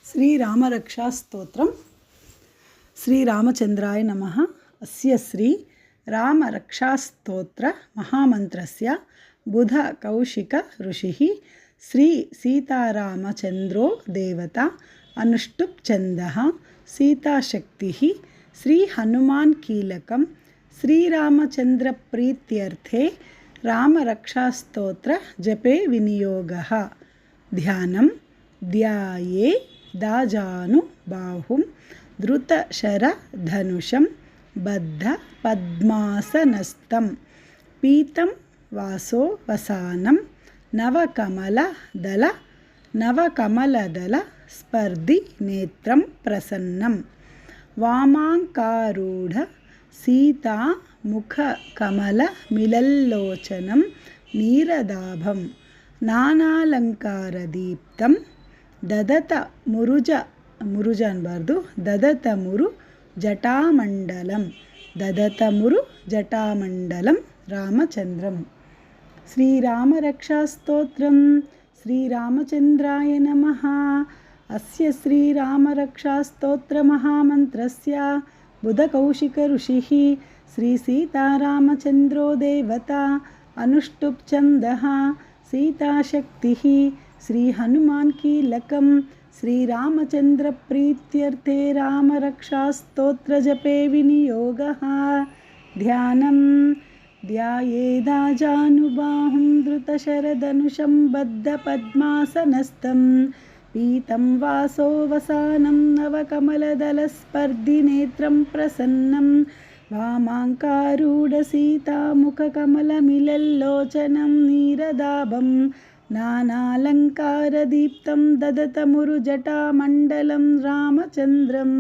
श्रीरामरक्षा स्तोत्रम्। श्रीरामचन्द्राय नमः। अस्य श्री रामरक्षास्तोत्र महामन्त्रस्य बुधकौशिक ऋषिः श्री सीतारामचन्द्रो देवता अनुष्टुप् छन्दः सीताशक्तिः श्री हनुमान् कीलकं श्रीरामचन्द्रप्रीत्यर्थे रामरक्षास्तोत्र जपे विनियोगः। ध्यानं ध्याये दाजानुबाहुं धृतशरधनुषं बद्ध पद्मासनस्थं पीतं वासो वसानं नवकमलदल स्पर्धि नेत्रं प्रसन्नं वामाङ्कारूढ सीता मुखकमलमिलल्लोचनं नीरदाभं नानालङ्कारदीप्तं ददत मुरु जटामण्डलं रामचन्द्रम्। श्रीरामरक्षास्तोत्रम्। श्रीरामचन्द्राय नमः। अस्य श्रीरामरक्षास्तोत्रमहामन्त्रस्य बुधकौशिक ऋषिः श्रीसीतारामचन्द्रो देवता अनुष्टुप् छन्दः सीताशक्तिः श्रीहनुमान् कीलकं श्रीरामचन्द्रप्रीत्यर्थे रामरक्षास्तोत्रजपे विनियोगः। ध्यानं ध्यायेदाजानुबाहुं धृतशरधनुषं बद्धपद्मासनस्थं पीतं वासो वसानं नवकमलदलस्पर्धिनेत्रं प्रसन्नं वामाङ्कारूढसीतामुखकमलमिलल्लोचनं नीरदाभं नानालङ्कारदीप्तं ददतमुरुजटामण्डलं रामचन्द्रम्।